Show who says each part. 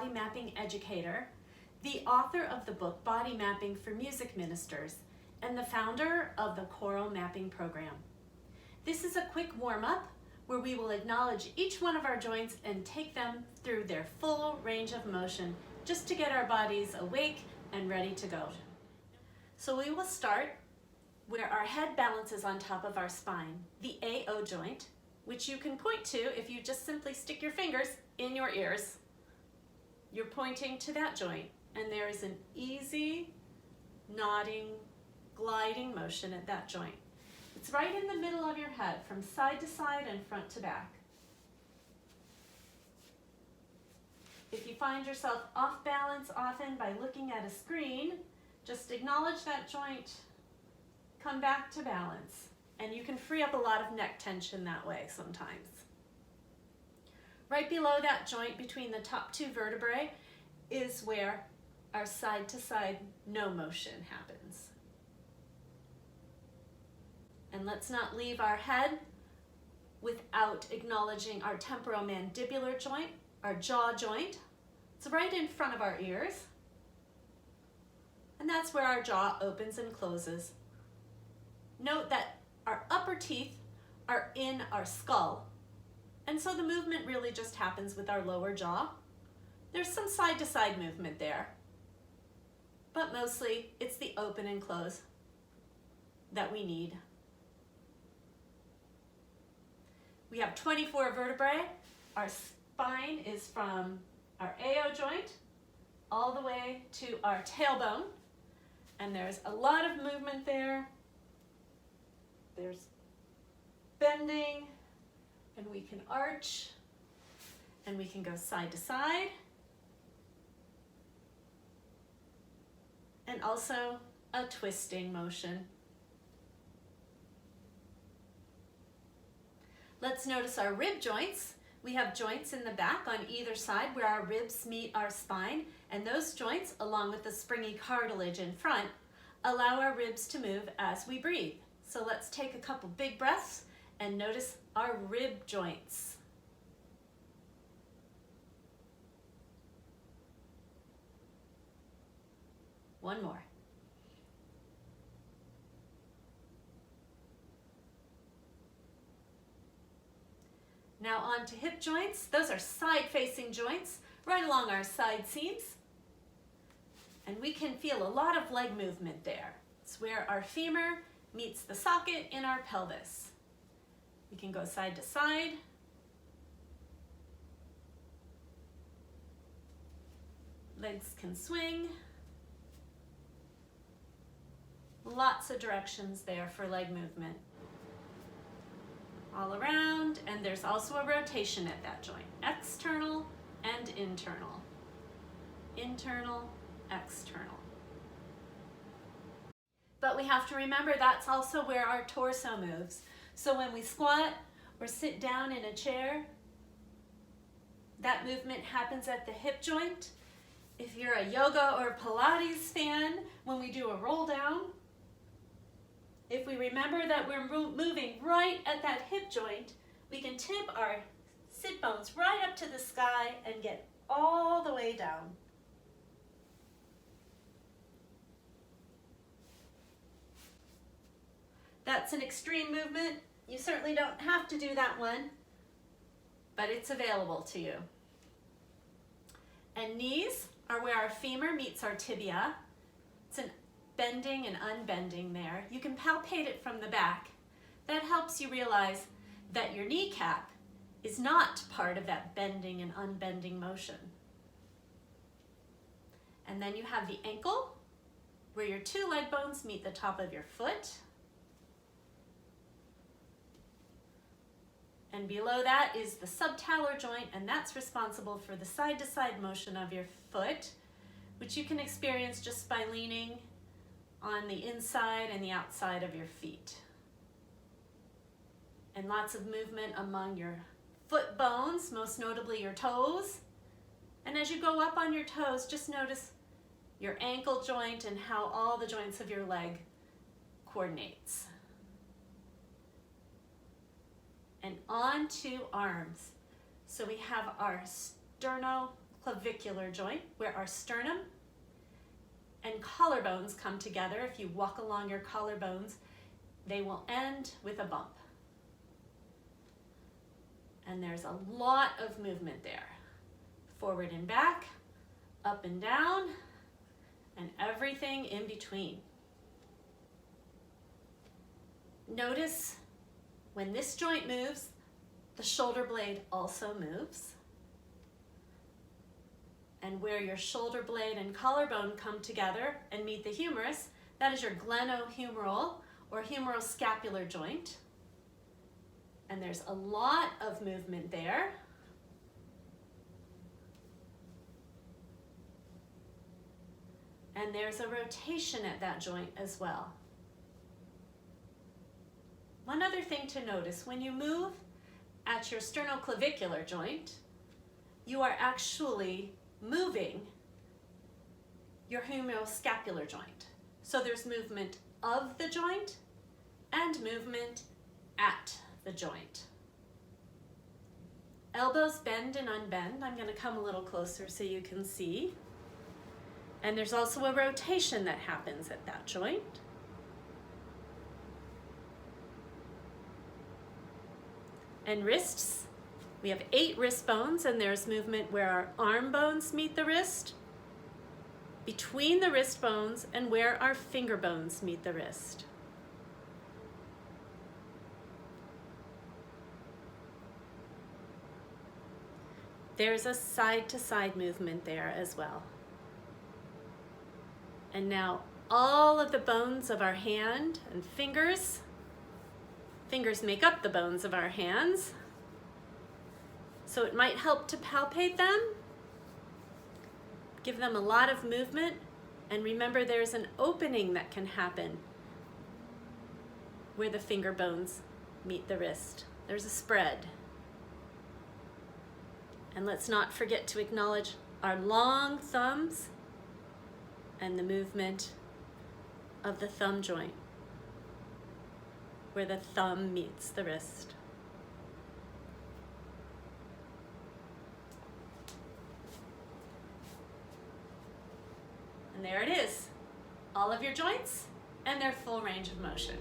Speaker 1: body mapping educator, the author of the book Body Mapping for Music Ministers, and the founder of the Choral Mapping Program. This is a quick warm-up where we will acknowledge each one of our joints and take them through their full range of motion just to get our bodies awake and ready to go. So we will start where our head balances on top of our spine, the AO joint, which you can point to if you just simply stick your fingers in your ears. You're pointing to that joint, and there is an easy, nodding, gliding motion at that joint. It's right in the middle of your head, from side to side and front to back. If you find yourself off balance often by looking at a screen, just acknowledge that joint, come back to balance, and you can free up a lot of neck tension that way sometimes. Right below that joint between the top two vertebrae is where our side to side no motion happens. And let's not leave our head without acknowledging our temporal mandibular joint, our jaw joint. It's right in front of our ears. And that's where our jaw opens and closes. Note that our upper teeth are in our skull. And so the movement really just happens with our lower jaw. There's some side to side movement there, but mostly it's the open and close that we need. We have 24 vertebrae. Our spine is from our AO joint all the way to our tailbone. And there's a lot of movement there. There's bending, and we can arch, and we can go side to side. And also a twisting motion. Let's notice our rib joints. We have joints in the back on either side where our ribs meet our spine, and those joints, along with the springy cartilage in front, allow our ribs to move as we breathe. So let's take a couple big breaths and notice our rib joints. One more. Now on to hip joints. Those are side-facing joints right along our side seams. And we can feel a lot of leg movement there. It's where our femur meets the socket in our pelvis. We can go side to side. Legs can swing. Lots of directions there for leg movement. All around, and there's also a rotation at that joint. External and internal. Internal, external. But we have to remember that's also where our torso moves. So when we squat or sit down in a chair, that movement happens at the hip joint. If you're a yoga or Pilates fan, when we do a roll down, if we remember that we're moving right at that hip joint, we can tip our sit bones right up to the sky and get all the way down. That's an extreme movement. You certainly don't have to do that one, but it's available to you. And knees are where our femur meets our tibia. It's an bending and unbending there. You can palpate it from the back. That helps you realize that your kneecap is not part of that bending and unbending motion. And then you have the ankle, where your two leg bones meet the top of your foot. And below that is the subtalar joint, and that's responsible for the side-to-side motion of your foot, which you can experience just by leaning on the inside and the outside of your feet. And lots of movement among your foot bones, most notably your toes. And as you go up on your toes, just notice your ankle joint and how all the joints of your leg coordinates. And on to arms. So we have our clavicular joint, where our sternum and collarbones come together. If you walk along your collarbones, they will end with a bump. And there's a lot of movement there. Forward and back, up and down, and everything in between. Notice when this joint moves, the shoulder blade also moves. And where your shoulder blade and collarbone come together and meet the humerus, that is your glenohumeral or humeral scapular joint. And there's a lot of movement there. And there's a rotation at that joint as well. One other thing to notice, when you move at your sternoclavicular joint, you are actually moving your humeral scapular joint. So there's movement of the joint and movement at the joint. Elbows bend and unbend. I'm going to come a little closer so you can see. And there's also a rotation that happens at that joint. And wrists, we have 8 wrist bones, and there's movement where our arm bones meet the wrist, between the wrist bones, and where our finger bones meet the wrist. There's a side-to-side movement there as well. And now all of the bones of our hand and fingers make up the bones of our hands. So it might help to palpate them, give them a lot of movement, and remember there's an opening that can happen where the finger bones meet the wrist. There's a spread. And let's not forget to acknowledge our long thumbs and the movement of the thumb joint, where the thumb meets the wrist. And there it is, all of your joints and their full range of motion.